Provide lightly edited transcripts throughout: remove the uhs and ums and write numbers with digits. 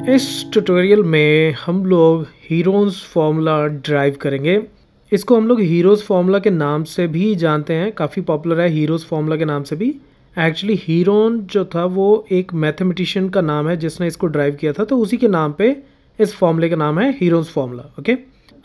इस ट्यूटोरियल में हम लोग हीरोज़ फार्मूला ड्राइव करेंगे। इसको हम लोग हीरोज़ फार्मूला के नाम से भी जानते हैं, काफ़ी पॉपुलर है हीरोज़ फार्मूला के नाम से भी। एक्चुअली हीरोन जो था वो एक मैथमेटिशियन का नाम है जिसने इसको ड्राइव किया था, तो उसी के नाम पे इस फार्मूले का नाम है हीरोज़ फार्मूला। ओके,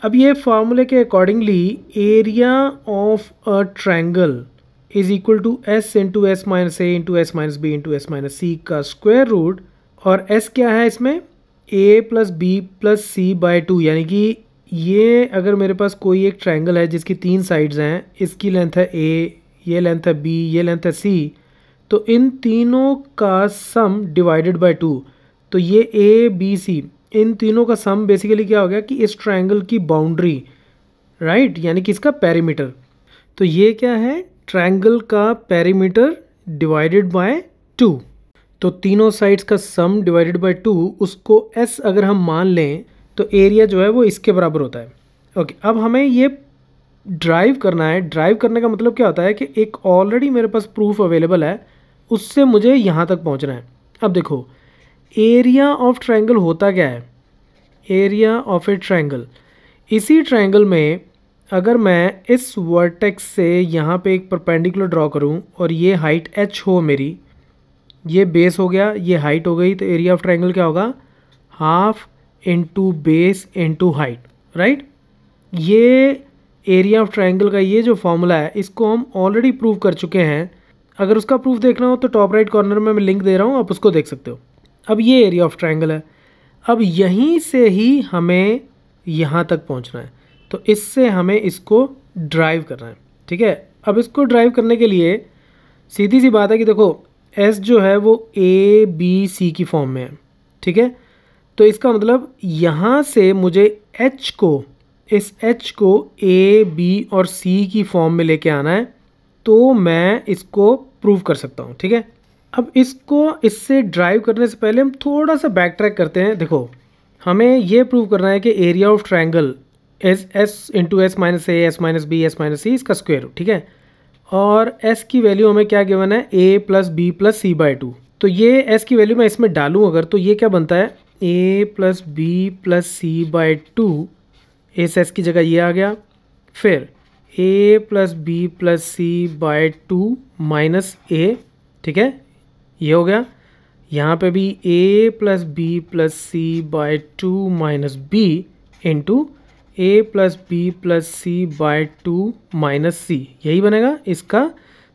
अब ये फार्मूले के accordingly area of a triangle is equal to s into s minus a into s minus b into s minus c का स्क्वायर रूट, और s क्या है इसमें a plus b plus c by two, यानी कि ये अगर मेरे पास कोई एक ट्रायंगल है जिसकी 3 साइड्स हैं, इसकी लेंथ है a, ये लेंथ है b, ये लेंथ है c, तो इन तीनों का सम डिवाइडेड बाय 2, तो ये a b c इन तीनों का सम बेसिकली क्या हो गया कि इस ट्रायंगल की बाउंड्री, राइट, यानी कि इसका पेरीमीटर। तो ये क्या है, ट्रायंगल का पेरीमीटर डिवाइडेड बाय 2, तो तीनों साइड्स का सम डिवाइडेड बाय 2, उसको s अगर हम मान लें तो एरिया जो है वो इसके बराबर होता है। ओके, अब हमें ये ड्राइव करना है। ड्राइव करने का मतलब क्या होता है कि एक ऑलरेडी मेरे पास प्रूफ अवेलेबल है, उससे मुझे यहाँ तक पहुँचना है। अब देखो, एरिया ऑफ ट्रायंगल होता क्या है, एरिया ऑफ ए ट्रायंगल, इसी ट्रायंगल में अगर मैं इस वर्टेक्स से यहाँ पे एक परपेंडिकुलर ड्रॉ करूँ और ये हाइट h हो मेरी, ये बेस हो गया, ये हाइट हो गई, तो एरिया ऑफ ट्रायंगल क्या होगा, half into base into height, right. ये एरिया ऑफ ट्रायंगल का ये जो फॉर्मूला है इसको हम ऑलरेडी प्रूव कर चुके हैं। अगर उसका प्रूफ देखना हो तो टॉप राइट कॉर्नर में मैं लिंक दे रहा हूँ, आप उसको देख सकते हो। अब ये एरिया ऑफ ट्रायंगल है, अब यहीं से ही हमें यहाँ तक पहुँचना है, तो इससे हमें इसको ड्राइव करना है, ठीक है। अब इसको ड्राइव करने के लिए सीधी सी बात है कि देखो S जो है वो A B C की फॉर्म में है, ठीक है। तो इसका मतलब यहाँ से मुझे H को, इस H को A B और C की फॉर्म में लेके आना है, तो मैं इसको प्रूव कर सकता हूँ, ठीक है। अब इसको इससे ड्राइव करने से पहले हम थोड़ा सा बैक ट्रैक करते हैं। देखो, हमें ये प्रूव करना है कि area of triangle is S into s minus a s minus b s minus c इसका स्क्वायर रूट, ठीक है। और s की वैल्यू हमें क्या गिवन है, a plus b plus c by two, तो ये s की वैल्यू मैं इसमें डालूँ अगर, तो ये क्या बनता है, a plus b plus c by two, इस s की जगह ये आ गया, फिर a plus b plus c by two minus a, ठीक है, ये हो गया। यहाँ पे भी a plus b plus c by two minus b into a plus b plus c by two minus c, यही बनेगा इसका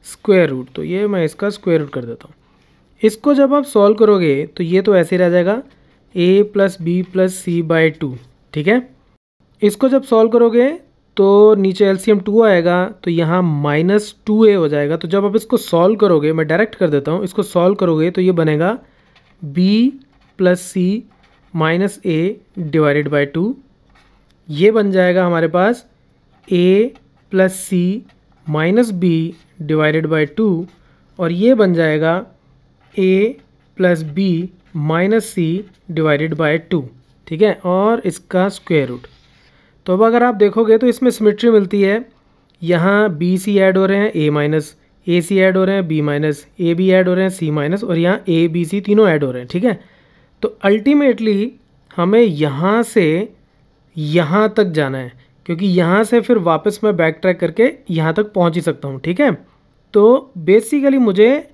स्क्वायर रूट। तो ये मैं इसका स्क्वायर रूट कर देता हूँ। इसको जब आप सॉल्व करोगे तो ये तो ऐसे ही रह जाएगा a plus b plus c by two, ठीक है। इसको जब सॉल्व करोगे तो नीचे एलसीएम 2 आएगा, तो यहाँ माइनस 2a हो जाएगा। तो जब आप इसको सॉल्व करोगे, मैं डायरेक्ट कर देता हूँ, इसको सॉल्व करोगे तो ये बनेगा b plus c minus a divided by 2, ये बन जाएगा हमारे पास a plus c minus b divided by 2, और ये बन जाएगा a plus b minus c divided by 2, ठीक है, और इसका स्क्वायर रूट। तो अब अगर आप देखोगे तो इसमें सिमेट्री मिलती है, यहाँ बी सी ऐड हो रहे हैं, a minus, a c add हो रहे हैं, b minus, a b add हो रहे हैं, c माइनस, और यहाँ a b c तीनों ऐड हो रहे हैं, ठीक है। तो अल्टीमेटली हमें यहाँ से यहाँ तक जाना है, क्योंकि यहाँ से फिर वापस मैं बैक ट्रैक करके यहाँ तक पहुँच ही सकता हूँ, ठीक है। तो बेसिकली मुझे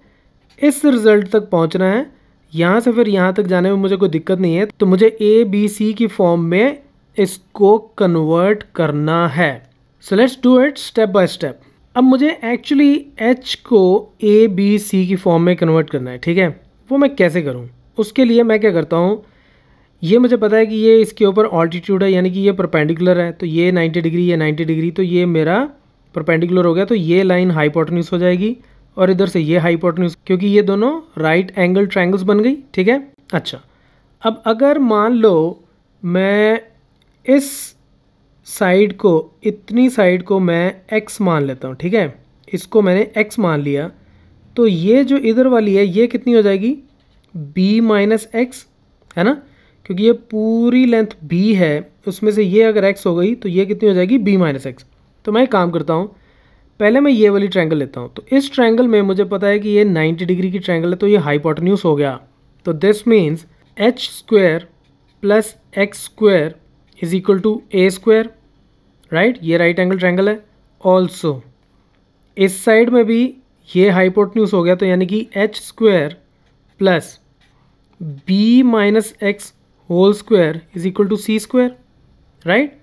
इस रिज़ल्ट तक पहुँचना है, यहाँ से फिर यहाँ तक जाने में मुझे कोई दिक्कत नहीं है, तो मुझे ए बी सी की फॉर्म में इसको कन्वर्ट करना है। So let's do it step by step. अब मुझे एक्चुअली H को ए बी सी की फॉर्म में कन्वर्ट करना है, ठीक है। वो मैं कैसे करूँ, उसके लिए मैं क्या करता हूँ, ये मुझे पता है कि ये इसके ऊपर ऑल्टीट्यूड है, यानी कि ये परपेंडिकुलर है, तो ये 90 डिग्री, ये 90 डिग्री, तो ये मेरा परपेंडिकुलर हो गया, तो ये लाइन हाइपोटेन्यूज हो जाएगी, और इधर से ये हाइपोटेन्यूज, क्योंकि ये दोनों राइट एंगल ट्रायंगल्स बन गई, ठीक है। अच्छा, अब अगर मान लो मैं इस साइड को, इतनी साइड को मैं x मान लेता हूँ, ठीक है, इसको मैंने x मान लिया, तो ये जो इधर वाली है ये कितनी हो जाएगी, b माइनस एक्स, है ना, क्योंकि ये पूरी लेंथ b है, उसमें से ये अगर x हो गई तो ये कितनी हो जाएगी, b माइनस एक्स। तो मैं एक काम करता हूँ, पहले मैं ये वाली ट्रायंगल लेता हूँ, तो इस ट्रायंगल में मुझे पता है कि ये 90 डिग्री की ट्रायंगल है, तो ये हाइपोटेन्यूज हो गया, तो this means h square plus x square is equal to a square, right, ये राइट एंगल ट्रायंगल है। ऑल्सो इस साइड में भी ये हाइपोटेन्यूज हो गया, तो यानी कि h square plus b minus x whole square is equal to c square, right,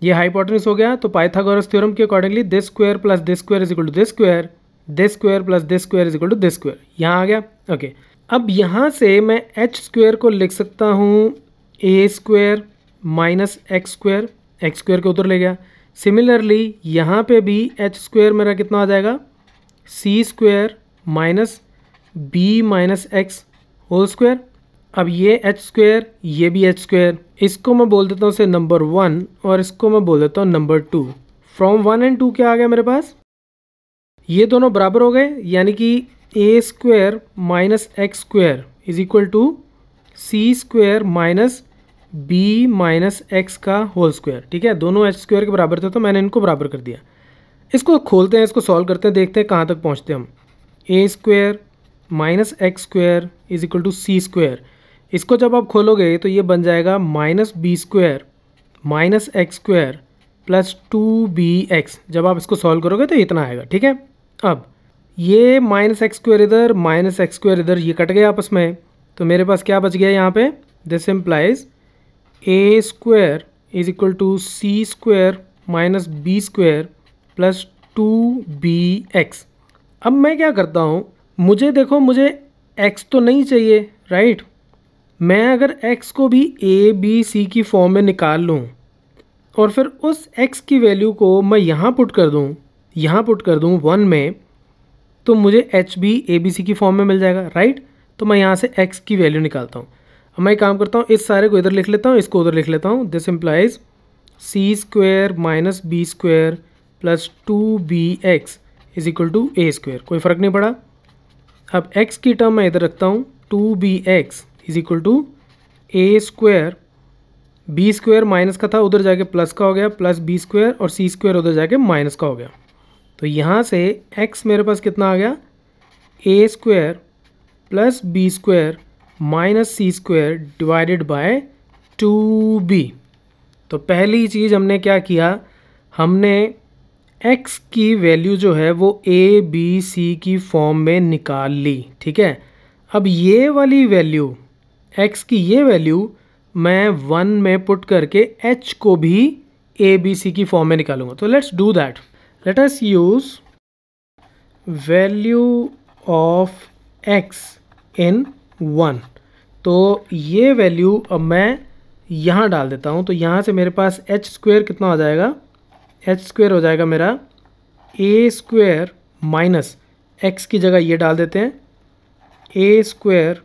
ये हाइपोटेन्यूज हो गया। तो पाइथागोरस थ्योरम के accordingly this square plus this square is equal to this square, this square plus this square is equal to this square, यहाँ आ गया। Okay, अब यहाँ से मैं एच स्क्वायर को लिख सकता हूँ a square minus x square, x square के उधर ले गया। सिमिलरली यहाँ पे भी एच स्क्वायर मेरा कितना आ जाएगा, c square minus b minus x whole square. अब ये एच स्क्वायर, ये भी एच स्क्वायर, इसको मैं बोल देता हूँ से नंबर 1 और इसको मैं बोल देता हूँ नंबर 2। फ्रॉम 1 एंड 2 क्या आ गया मेरे पास, ये दोनों बराबर हो गए, यानी कि a square minus x square is equal to c square minus b minus x का होल स्क्वायर। ठीक है, दोनों एच स्क्वायर के बराबर थे तो मैंने इनको बराबर कर दिया। इसको खोलते हैं, इसको सॉल्व करते हैं, देखते हैं कहाँ तक पहुँचते हैं हम। A square minus x square is equal to c square, इसको जब आप खोलोगे तो ये बन जाएगा minus b square minus x square plus 2bx। जब आप इसको सॉल्व करोगे तो इतना आएगा। ठीक है, अब ये माइनस एक्स स्क्वायर इधर माइनस एक्स स्क्वायर इधर, ये कट गए आपस में, तो मेरे पास क्या बच गया यहाँ पे, this implies a square is equal to c square minus b square plus 2bx। अब मैं क्या करता हूँ, मुझे देखो, मुझे x तो नहीं चाहिए, राइट। मैं अगर x को भी a b c की फॉर्म में निकाल लूँ और फिर उस x की वैल्यू को मैं यहाँ पुट कर दूँ 1 में, तो मुझे h भी a b c की फॉर्म में मिल जाएगा, राइट। तो मैं यहाँ से x की वैल्यू निकालता हूँ। अब मैं काम करता हूँ, इस सारे को इधर लिख लेता हूँ, इसको उधर लिख लेता हूँ। This implies c square minus b square plus 2bx is equal to a square, कोई फ़र्क नहीं पड़ा। अब x की टर्म मैं इधर रखता हूँ, 2bx is equal to a square, b square minus का था उधर जाके प्लस का हो गया, प्लस बी स्क्वायर, और सी स्क्वायर उधर जाके माइनस का हो गया। तो यहाँ से x मेरे पास कितना आ गया, a square plus b square minus c square divided by 2b। तो पहली चीज़ हमने क्या किया, हमने x की वैल्यू जो है वो a b c की फॉर्म में निकाल ली। ठीक है, अब ये वाली वैल्यू, x की ये वैल्यू मैं 1 में पुट करके h को भी a b c की फॉर्म में निकालूंगा। तो let's do that. Let us use value of x इन 1। तो ये वैल्यू अब मैं यहाँ डाल देता हूँ। तो यहाँ से मेरे पास h स्क्वायर कितना हो जाएगा, h स्क्वायर हो जाएगा मेरा a स्क्वायर माइनस x की जगह ये डाल देते हैं, a square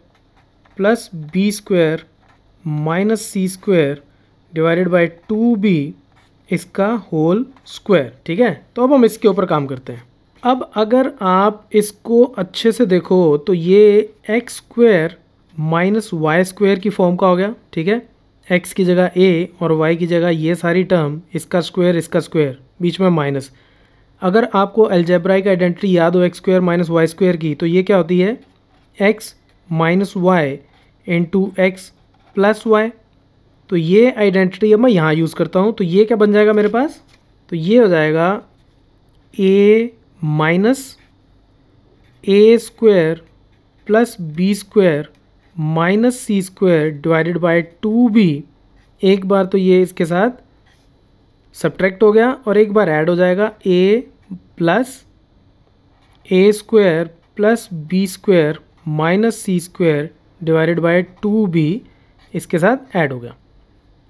plus b square minus c square divided by 2b इसका होल स्क्वायर। ठीक है, तो अब हम इसके ऊपर काम करते हैं। अब अगर आप इसको अच्छे से देखो तो ये x square minus y square की फॉर्म का हो गया। ठीक है, x की जगह a और y की जगह ये सारी टर्म, इसका स्क्वायर, बीच में माइनस। अगर आपको अलजेब्राइक आइडेंटिटी याद हो x square minus y square की, तो ये क्या होती है, x minus y into x plus y. तो ये आइडेंटिटी अब मैं यहाँ यूज़ करता हूँ। तो ये क्या बन जाएगा मेरे पास, तो ये हो जाएगा a minus a square plus b square minus c square divided by 2b। एक बार तो ये इसके साथ सब्ट्रैक्ट हो गया और एक बार ऐड हो जाएगा, a plus a square plus b square minus c square divided by 2b इसके साथ ऐड हो गया।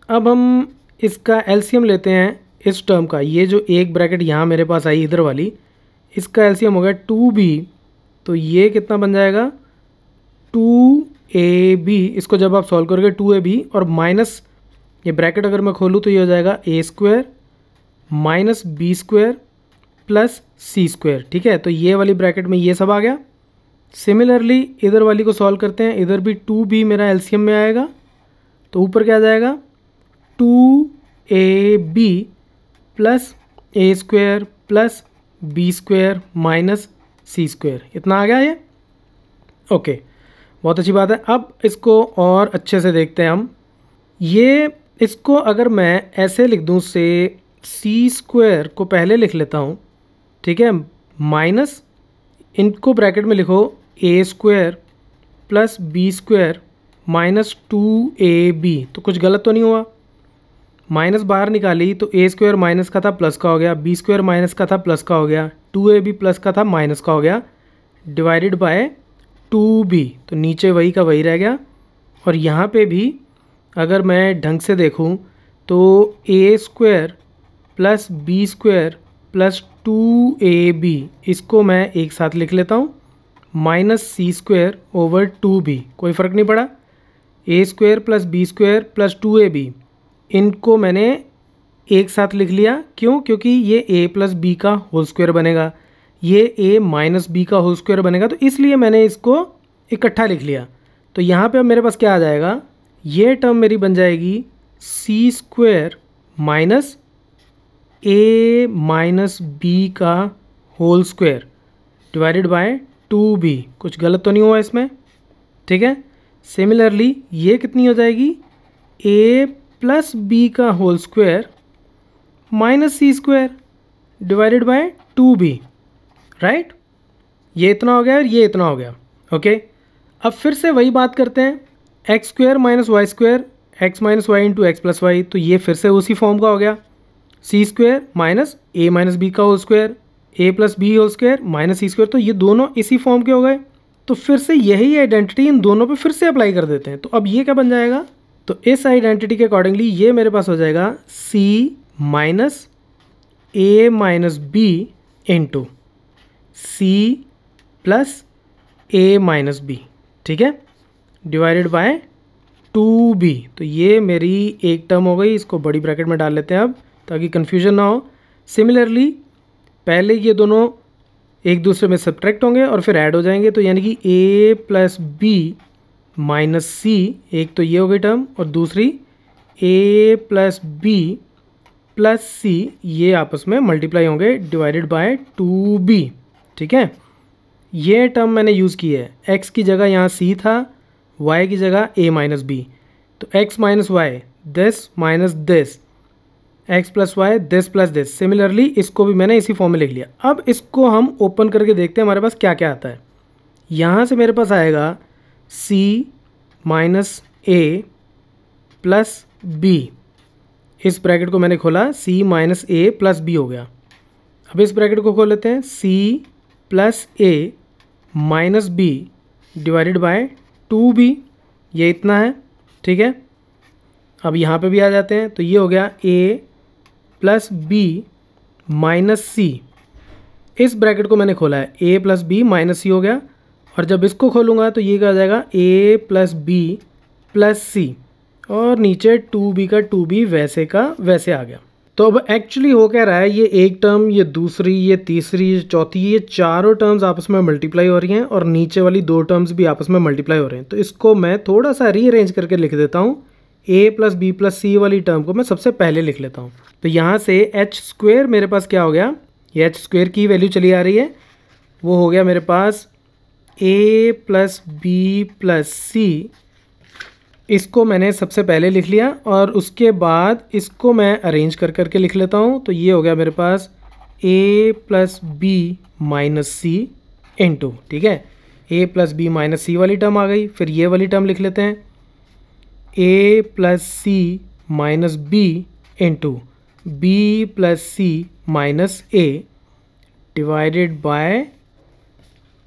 अब हम इसका एलसीएम लेते हैं इस टर्म का, ये जो एक ब्रैकेट यहाँ मेरे पास आई इधर वाली, इसका एलसीएम हो गया 2b। तो ये कितना बन जाएगा, 2ab। इसको जब आप सॉल्व करोगे 2ab और माइनस ये ब्रैकेट अगर मैं खोलूँ तो ये हो जाएगा a square minus b square plus c square. ठीक है, तो ये वाली ब्रैकेट में ये सब आ गया। सिमिलरली इधर वाली को सॉल्व करते हैं, इधर भी 2b मेरा एलसीएम में आएगा। तो ऊपर क्या आ जाएगा, 2ab plus a square plus b square minus c square, इतना आ गया ये। ओके, बहुत अच्छी बात है। अब इसको और अच्छे से देखते हैं हम। ये इसको अगर मैं ऐसे लिख दूँ से सी स्क्वायर को पहले लिख लेता हूँ, ठीक है, माइनस इनको ब्रैकेट में लिखो a square plus b square minus 2ab। तो कुछ गलत तो नहीं हुआ? माइनस बाहर निकाली तो ए स्क्वायर माइनस का था प्लस का हो गया, बी स्क्वायर माइनस का था प्लस का हो गया, 2ab प्लस का था माइनस का हो गया, डिवाइडेड बाय 2b। तो नीचे वही का वही रह गया। और यहाँ पे भी अगर मैं ढंग से देखूँ तो a square plus b square plus 2ab इसको मैं एक साथ लिख लेता हूँ, minus c square over 2b, कोई फ़र्क नहीं पड़ा। A square plus b square plus 2ab इनको मैंने एक साथ लिख लिया। क्यों? क्योंकि ये a प्लस बी का होल स्क्वायर बनेगा, ये a माइनस बी का होल स्क्वायर बनेगा, तो इसलिए मैंने इसको इकट्ठा लिख लिया। तो यहाँ पे अब मेरे पास क्या आ जाएगा, ये टर्म मेरी बन जाएगी c square minus a minus b का whole square divided by 2b। कुछ गलत तो नहीं हुआ इसमें? ठीक है। सिमिलरली ये कितनी हो जाएगी, a प्लस बी का whole square minus c square divided by 2b, right. ये इतना हो गया और ये इतना हो गया। ओके, अब फिर से वही बात करते हैं, x square minus y square x minus y into x plus y, तो ये फिर से उसी फॉर्म का हो गया। C square minus a minus b का whole square a plus b whole square minus c square, तो ये दोनों इसी फॉर्म के हो गए। तो फिर से यही आइडेंटिटी इन दोनों पे फिर से अप्लाई कर देते हैं। तो अब ये क्या बन जाएगा, तो इस आइडेंटिटी के अकॉर्डिंगली ये मेरे पास हो जाएगा c minus a minus b into c plus a minus b, ठीक है, डिवाइडेड बाय 2b। तो ये मेरी एक टर्म हो गई, इसको बड़ी ब्रैकेट में डाल लेते हैं अब ताकि कन्फ्यूजन ना हो। सिमिलरली पहले ये दोनों एक दूसरे में सब्ट्रैक्ट होंगे और फिर ऐड हो जाएंगे, तो यानी कि a प्लस बी माइनस सी, एक तो ये हो गई टर्म, और दूसरी a प्लस बी प्लस सी, ये आपस में मल्टीप्लाई होंगे डिवाइडेड बाय 2b, ठीक है। ये टर्म मैंने यूज़ की है, x की जगह यहाँ c था, y की जगह a माइनस बी, तो x minus why this minus this, x plus why this plus this. Similarly इसको भी मैंने इसी फॉर्म में लिख लिया। अब इसको हम ओपन करके देखते हैं हमारे पास क्या क्या आता है। यहाँ से मेरे पास आएगा c minus a plus b, इस ब्रैकेट को मैंने खोला, c minus a plus b हो गया। अब इस ब्रैकेट को खोल लेते हैं, c plus a minus b divided by 2b, ये इतना है, ठीक है। अब यहाँ पे भी आ जाते हैं, तो ये हो गया a प्लस बी माइनस सी, इस ब्रैकेट को मैंने खोला है, a प्लस बी माइनस सी हो गया। और जब इसको खोलूँगा तो ये क्या आ जाएगा, a प्लस बी प्लस सी, और नीचे 2b का 2b वैसे का वैसे आ गया। तो अब एक्चुअली हो क्या रहा है, ये एक टर्म, ये दूसरी, ये तीसरी, ये चौथी, ये चारों टर्म्स आपस में मल्टीप्लाई हो रही हैं और नीचे वाली दो टर्म्स भी आपस में मल्टीप्लाई हो रहे हैं। तो इसको मैं थोड़ा सा रीअरेंज करके लिख देता हूँ। a प्लस बी प्लस सी वाली टर्म को मैं सबसे पहले लिख लेता हूँ। तो यहाँ से एच स्क्वेयर मेरे पास क्या हो गया, ये एच स्क्वेयर की वैल्यू चली आ रही है, वो हो गया मेरे पास a प्लस बी प्लस सी, इसको मैंने सबसे पहले लिख लिया और उसके बाद इसको मैं अरेंज कर करके लिख लेता हूँ। तो ये हो गया मेरे पास a plus b minus c into, ठीक है, a plus b minus c वाली टर्म आ गई। फिर ये वाली टर्म लिख लेते हैं, a plus c minus b into b plus c minus a divided by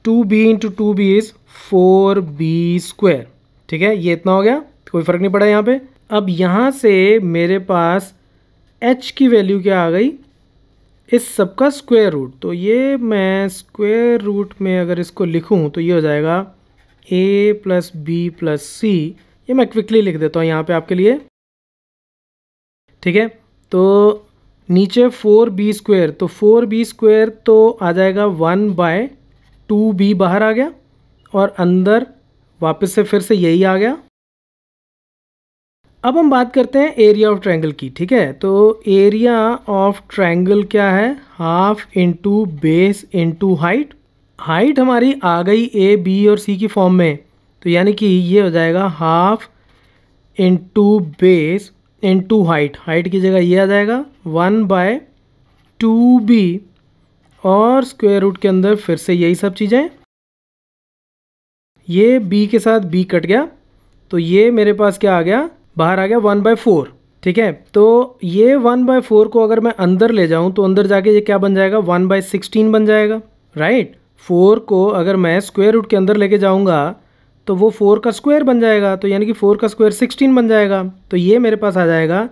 2b into 2b is 4b square, ठीक है, ये इतना हो गया, कोई फ़र्क नहीं पड़ा यहाँ पे। अब यहाँ से मेरे पास h की वैल्यू क्या आ गई, इस सब का स्क्वायर रूट। तो ये मैं स्क्वायर रूट में अगर इसको लिखूँ तो ये हो जाएगा a प्लस बी प्लस सी, ये मैं क्विकली लिख देता हूँ यहाँ पे आपके लिए, ठीक है। तो नीचे 4b स्क्वायर, तो 4b स्क्वायर तो आ जाएगा 1/2b बाहर आ गया और अंदर वापस से फिर से यही आ गया। अब हम बात करते हैं एरिया ऑफ ट्रायंगल की, ठीक है। तो एरिया ऑफ ट्रायंगल क्या है, half into base into height. Height हमारी आ गई a b और c की फॉर्म में, तो यानी कि ये हो जाएगा half into base into height, height की जगह ये आ जाएगा 1/2b और स्क्वायर रूट के अंदर फिर से यही सब चीज़ें, ये b के साथ b कट गया तो ये मेरे पास क्या आ गया, बाहर आ गया 1/4। ठीक है, तो ये 1/4 को अगर मैं अंदर ले जाऊं तो अंदर जाके ये क्या बन जाएगा, 1/16 बन जाएगा, राइट। 4 को अगर मैं स्क्वायर रूट के अंदर लेके जाऊंगा तो वो 4 का स्क्वायर बन जाएगा, तो यानी कि 4 का स्क्वायर 16 बन जाएगा। तो ये मेरे पास आ जाएगा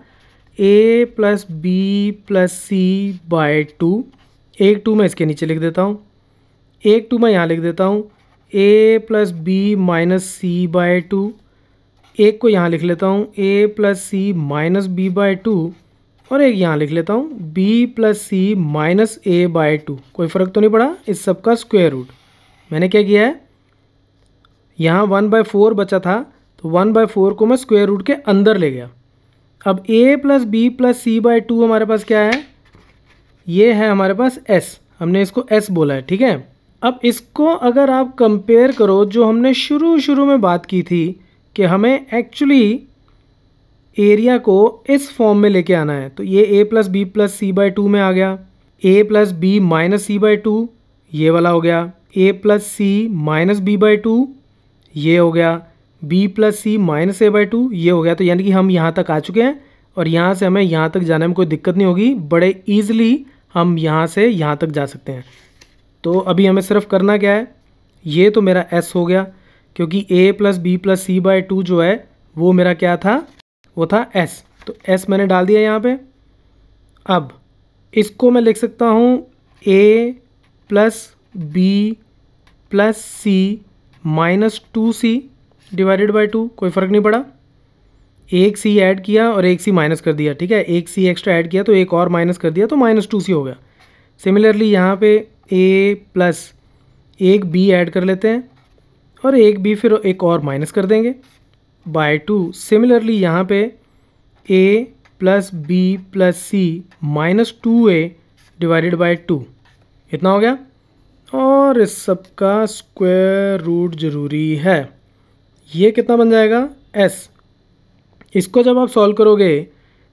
a + b + c/2। एक 2 मैं इसके नीचे लिख देता हूँ, एक 2 मैं यहाँ लिख देता हूँ, a + b - c/2। एक को यहाँ लिख लेता हूँ a + c - b/2 और एक यहाँ लिख लेता हूँ b + c - a/2। कोई फ़र्क तो नहीं पड़ा, इस सब का स्क्वायर रूट। मैंने क्या किया है, यहाँ 1/4 बचा था तो 1/4 को मैं स्क्वायर रूट के अंदर ले गया। अब a + b + c/2 हमारे पास क्या है, ये है हमारे पास s, हमने इसको s बोला है। ठीक है, अब इसको अगर आप कंपेयर करो जो हमने शुरू में बात की थी कि हमें एक्चुअली एरिया को इस फॉर्म में लेके आना है, तो ये a + b + c/2 में आ गया, a + b - c/2 ये वाला हो गया, a + c - b/2 ये हो गया, b + c - a/2 ये हो गया। तो यानी कि हम यहाँ तक आ चुके हैं और यहाँ से हमें यहाँ तक जाने में कोई दिक्कत नहीं होगी, बड़े ईजिली हम यहाँ से यहाँ तक जा सकते हैं। तो अभी हमें सिर्फ करना क्या है, ये तो मेरा s हो गया क्योंकि a + b + c/2 जो है वो मेरा क्या था, वो था s, तो s मैंने डाल दिया यहाँ पे। अब इसको मैं लिख सकता हूँ a + b + c - 2c / 2, कोई फ़र्क नहीं पड़ा, एक c ऐड किया और एक c माइनस कर दिया। ठीक है, एक c एक्स्ट्रा ऐड किया तो एक और माइनस कर दिया तो -2c हो गया। सिमिलरली यहाँ पे a + एक b ऐड कर लेते हैं और एक b फिर एक और माइनस कर देंगे /2। सिमिलरली यहाँ पे a + b + c - 2a / 2 इतना हो गया, और इस सब का स्क्वायर रूट ज़रूरी है। ये कितना बन जाएगा, s। इसको जब आप सॉल्व करोगे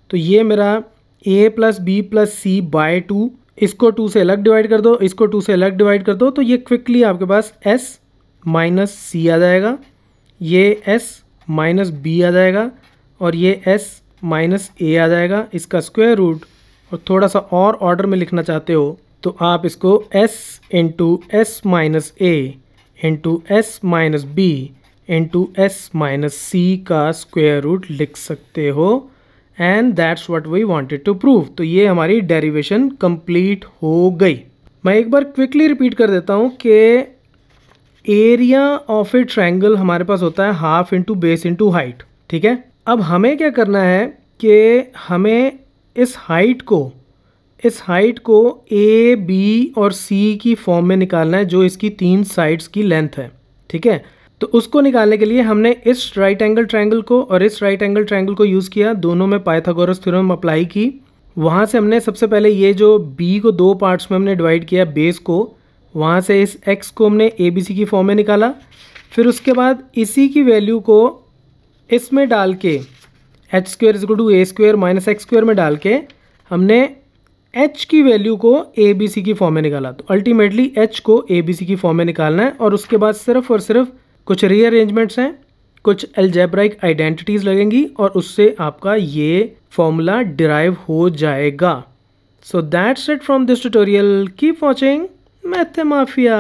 तो ये मेरा a + b + c/2, इसको 2 से अलग डिवाइड कर दो, इसको 2 से अलग डिवाइड कर दो, तो ये क्विकली आपके पास s - c आ जाएगा, ये s - b आ जाएगा और ये s - a आ जाएगा। इसका स्क्वायर रूट, और थोड़ा सा और ऑर्डर में लिखना चाहते हो तो आप इसको s × s - a × s - b × s - c का स्क्वायर रूट लिख सकते हो, and that's what we wanted to prove. तो ये हमारी डेरिवेशन कंप्लीट हो गई। मैं एक बार क्विकली रिपीट कर देता हूँ कि एरिया ऑफ ए ट्रायंगल हमारे पास होता है half into base into height. ठीक है, अब हमें क्या करना है कि हमें इस हाइट को ए बी और सी की फॉर्म में निकालना है, जो इसकी 3 साइड्स की लेंथ है। ठीक है, तो उसको निकालने के लिए हमने इस राइट एंगल ट्रायंगल को और इस राइट एंगल ट्रायंगल को यूज़ किया, दोनों में पाइथागोरस थ्योरम अप्लाई की। वहाँ से हमने सबसे पहले ये जो b को 2 पार्ट्स में हमने डिवाइड किया बेस को, वहाँ से इस x को हमने ए बी सी की फॉर्म में निकाला। फिर उसके बाद इसी की वैल्यू को इसमें डाल के h² = a² - x² में डाल के हमने h की वैल्यू को ए बी सी की फॉर्म में निकाला। तो अल्टीमेटली h को ए बी सी की फॉर्म में निकालना है, और उसके बाद सिर्फ और सिर्फ कुछ रीअरेंजमेंट्स हैं, कुछ अलजेब्राइक आइडेंटिटीज़ लगेंगी और उससे आपका ये फॉर्मूला डिराइव हो जाएगा। So that's it from this tutorial. Keep watching मैथमाफिया।